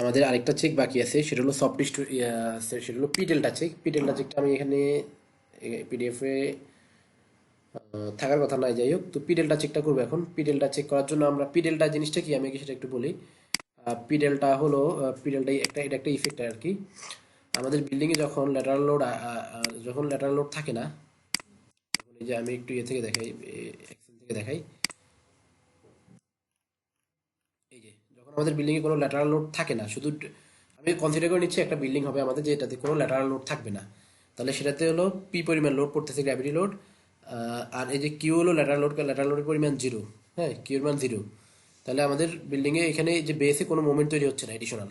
আমাদের আরেকটা চেক বাকি আছে, সেটা হলো সফট সেটা হলো P delta check. P delta চেকটা আমি এখানে পিডিএফ এ থাকার কথা নাই, যাই হোক। তো পি ডেল্টা চেকটা করবো এখন। পি ডেল্টা চেক করার জন্য আমরা পি ডেল্টা জিনিসটা কি আমি সেটা একটু বলি। পি ডেল্টা হলো পি ডেল্টা এটা একটা ইফেক্ট আর কি। আমাদের বিল্ডিং এ যখন ল্যাটারাল লোড থাকে না, তখন এই যে আমি একটু ইয়ে থেকে দেখাই, এক্সেল থেকে দেখাই। এই যে যখন আমাদের বিল্ডিং এ কোনো ল্যাটারাল লোড থাকে না, শুধু আমি কনসিডার করে নিচ্ছি একটা বিল্ডিং হবে আমাদের যেটাতে কোনো ল্যাটারাল লোড থাকবে না, তাহলে সেটাতে হলো পি পরিমাণ লোড পড়তেছে, গ্র্যাভিটি লোড। আর এই যে কিউ হলো ল্যাটারাল লোডের পরিমাণ জিরো। হ্যাঁ, কিউ এর মান জিরো। তাহলে আমাদের বিল্ডিং এ এখানে যে বেসে কোনো মোমেন্ট তৈরি হচ্ছে না এডিশনাল।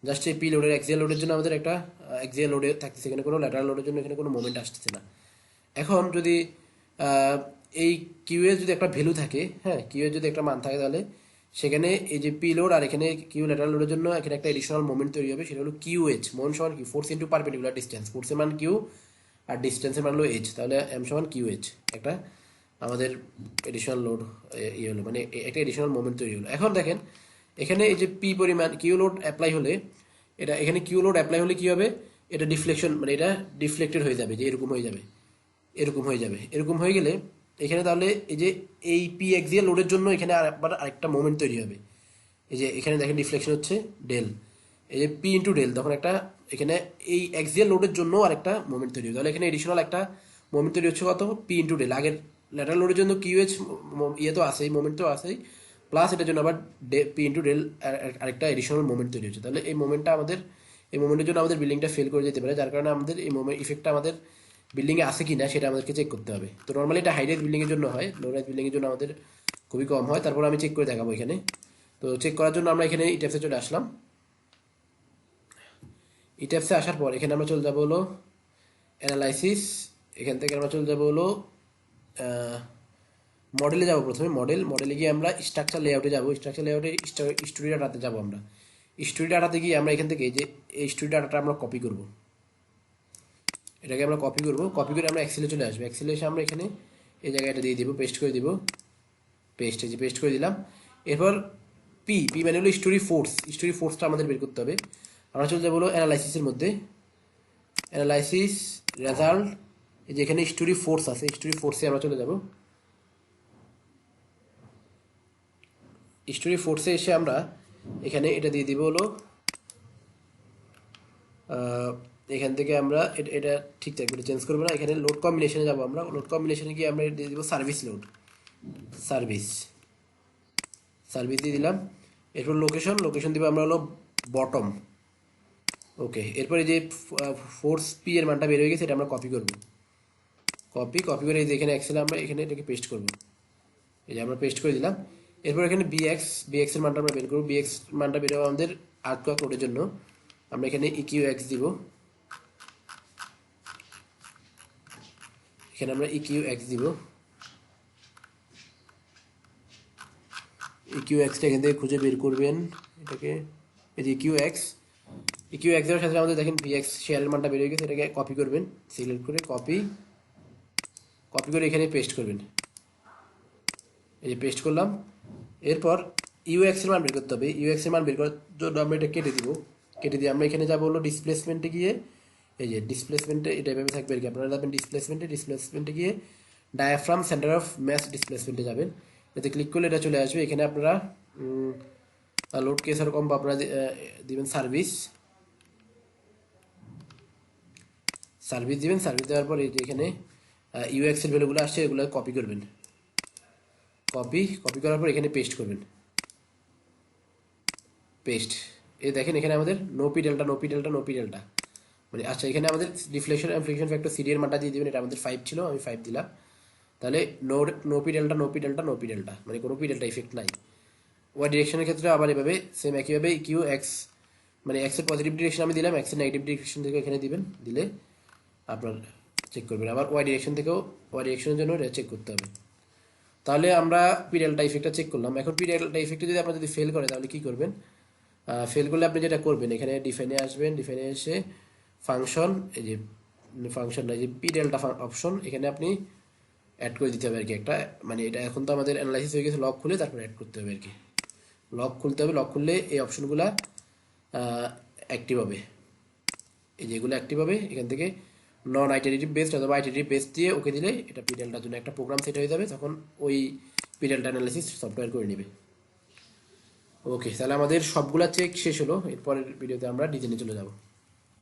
জাস্ট এই পি লোডের এক্সিয়াল লোডের জন্য আমাদের একটা এক্সিয়াল লোডে থাকতেছে, এখানে কোনো ল্যাটারাল লোডের জন্য এখানে কোনো মোমেন্ট আসতেছে না। এখন যদি আহ, এই কিউ এর যদি একটা ভ্যালু থাকে, হ্যাঁ, কিউ এর যদি একটা মান থাকে, তাহলে সেখানে এই যে পি লোড আর এখানে কিউ ল্যাটারাল লোডের জন্য এখানে একটা এডিশনাল মোমেন্ট তৈরি হবে, সেটা হলো কিউ এইচ। মোমেন্ট সমান কি, ফোর্স ইন্টু পারপেন্ডিকুলার ডিস্টেন্স। ফোর্সের মান কিউ আর ডিস্টেন্সের মান হলো এইচ, তাহলে এম সমান কিউ এইচ। একটা আমাদের এডিশনাল লোড ইয়ে হলো, মানে একটা এডিশনাল মোমেন্ট তৈরি হলো। এখন দেখেন এখানে এই যে পি পরিমাণ কিউ লোড অ্যাপ্লাই হলে, এটা এখানে কিউ লোড অ্যাপ্লাই হলে কি হবে, এটা ডিফ্লেকশন, মানে এটা ডিফ্লেক্টেড হয়ে যাবে, যে এরকম হয়ে যাবে, এরকম হয়ে যাবে। এরকম হয়ে গেলে এখানে তাহলে এই যে এই পি এক্সিয়াল লোডের জন্য এখানে আবার আরেকটা মোমেন্ট তৈরি হবে। এই যে এখানে দেখেন ডিফ্লেকশন হচ্ছে ডেল, এই যে পি ইন্টু ডেল, তখন একটা এখানে এই এক্সিয়াল লোডের জন্য আরেকটা মোমেন্ট তৈরি হবে। তাহলে এখানে এডিশনাল একটা মোমেন্ট তৈরি হচ্ছে কত, পি ইন্টু ডেল। আগের ল্যাটারাল লোডের জন্য কিউ এইচ ইয়ে তো আছেই, মোমেন্ট তো আছেই, প্লাস এটার জন্য আবার পি ইন্টু ডেল আরেকটা এডিশনাল মোমেন্ট তৈরি হচ্ছে। তাহলে এই মোমেন্টটা আমাদের, এই মোমেন্টের জন্য আমাদের বিল্ডিংটা ফেল করে যেতে পারে, যার কারণে আমাদের এই মোমেন্ট ইফেক্টটা আমাদের বিল্ডিং এ আছে কিনা সেটা আমাদেরকে চেক করতে হবে। তো নর্মালি এটা হাই রাইজ বিল্ডিং এর জন্য হয়, লো রাইজ বিল্ডিং এর জন্য আমাদের খুবই কম হয়। তারপর আমি চেক করে দেখাবো এখানে। তো চেক করার জন্য আমরা এখানে ইট্যাপসে চলে আসলাম। ইট্যাপসে আসার পর এখানে আমরা চলে যাবো হলো অ্যানালাইসিস। এখান থেকে আমরা চলে যাবো হলো মডেলে যাবো। প্রথমে মডেলে গিয়ে আমরা স্ট্রাকচার লেআউটে যাবো। স্ট্রাকচার লেআউটে স্টোরি ডাটাতে যাবো আমরা। স্টোরি ডাটাতে গিয়ে আমরা এখান থেকে যে এই স্টোরি ডাটাটা আমরা কপি করব, এটাকে আমরা কপি করব। কপি করে আমরা এক্সেলে চলে আসবো। এক্সেলে এসে আমরা এখানে এই জায়গায় এটা দিয়ে দিব, পেস্ট করে দিব। পেস্ট করে দিলাম। এরপর পি পি মানে হলো স্টোরি ফোর্সটা আমাদের বের করতে হবে। আমরা চলে যাবো হলো অ্যানালাইসিসের মধ্যে। অ্যানালাইসিস, রেজাল্ট, এই যে এখানে স্টোরি ফোর্স আছে, স্টোরি ফোর্সে আমরা চলে যাব। স্টোরি ফোর্সে এসে আমরা এখানে এটা দিয়ে দিব হলো আহ, এখান থেকে আমরা এটা ঠিক থাকবে, এটা চেঞ্জ করবো না। এখানে লোড কম্বিনেশনে যাবো আমরা। লোড কম্বিনেশনে গিয়ে আমরা দিয়ে দিব সার্ভিস লোড, সার্ভিস সার্ভিস দিয়ে দিলাম। এরপর লোকেশন দিব আমরা হলো বটম। ওকে, এরপরে যে ফোর্স পি এর মানটা বের হয়ে গেছে, এটা আমরা কপি করব। কপি করে এই যে এখানে এক্সেলে আমরা এখানে এটাকে পেস্ট করব। এই যে আমরা পেস্ট করে দিলাম। এরপর এখানে বিএক্স এর মানটা আমরা বের করব। বিএক্স মানটা বের হবে আমাদের আর্থকোয়াক লোডের জন্য। আমরা এখানে ইকিউ এক্স দিব। এখানে আমরা ইকিউ এক্স দিব। ইকিউ এক্সটা এখান থেকে খুঁজে বের করবেন এটাকে। এই যে ইকিউ এক্স এর সাথে আমাদের দেখেন বিএক্স শেয়ারের মানটা বের হয়ে গেছে, এটাকে কপি করবেন। সিলেক্ট করে কপি করে এখানে পেস্ট করবেন। এই যে পেস্ট করলাম। এরপর ইউএক্স এর মান বের করতে হবে। ইউএক্স এর মান বের করার জন্য আমরা এটা কেটে দিব। কেটে দিয়ে আমরা এখানে যাবো হলো ডিসপ্লেসমেন্টে গিয়ে, এই যে ডিসপ্লেসমেন্টে এটা এভাবে থাকবে আর কি। আপনারা যাবেন ডিসপ্লেসমেন্টে গিয়ে ডায়াফ্রাম সেন্টার অফ ম্যাস ডিসপ্লেসমেন্টে যাবেন। এতে ক্লিক করলে এটা চলে আসবে। এখানে আপনারা লোড কেস এরকম আপনারা দিবেন সার্ভিস দিবেন। সার্ভিস দেওয়ার পর এই যে এখানে ইউএক্স এর ভ্যালুগুলো আসছে, এগুলো কপি করবেন। কপি করার পর এখানে পেস্ট করবেন। পেস্ট, এই দেখেন এখানে আমাদের নোপি ডেল্টা মানে আচ্ছা, এখানে আমাদের deflection and friction factor CD এর মানটা দিয়ে দিবেন। এটা আমাদের 5 ছিল, আমি 5 দিলাম। তাহলে নোপি ডেল্টা মানে কোনো পি ডেল্টা ইফেক্ট নাই। ওয়াই ডিরেকশনের ক্ষেত্রে আবার এভাবে সেম একইভাবে কিউ এক্স, মানে এক্স এর পজিটিভ ডিরেকশন আমি দিলাম, এক্স এর নেগেটিভ ডিরেকশন থেকে এখানে দিবেন। দিলে আপনার চেক করবেন। আবার ওয়াই ডিরেকশনের জন্য এটা চেক করতে হবে। তাহলে আমরা পি ডেল্টা ইফেক্টটা চেক করলাম। এখন পি ডেল্টা ইফেক্টে যদি আপনার যদি ফেল করে, তাহলে কি করবেন? ফেল করলে আপনি যেটা করবেন, এখানে ডিফাইনে আসবেন। ডিফাইনে এসে ফাংশন, এই যে ফাংশন না, যে পি ডেল্টা অপশন, এখানে আপনি অ্যাড করে দিতে হবে আর কি একটা। মানে এটা এখন তো আমাদের অ্যানালাইসিস হয়ে গেছে, লক খুলে তারপর অ্যাড করতে হবে আর কি। লক খুলতে হবে। লক খুললে এই অপশনগুলা অ্যাক্টিভ হবে। এই যে এগুলো অ্যাক্টিভ হবে, এখান থেকে নন আইটারেটিভ বেসড অথবা আইটারেটিভ বেসড দিয়ে ওকে দিলে এটা পিডেলটার জন্য একটা প্রোগ্রাম সেট হয়ে যাবে, তখন ওই পিডেলটা অ্যানালাইসিস সফটওয়্যার করে নেবে। ওকে, তাহলে আমাদের সবগুলা চেক শেষ হলো, এরপরের ভিডিওতে আমরা ডিজাইনে চলে যাব।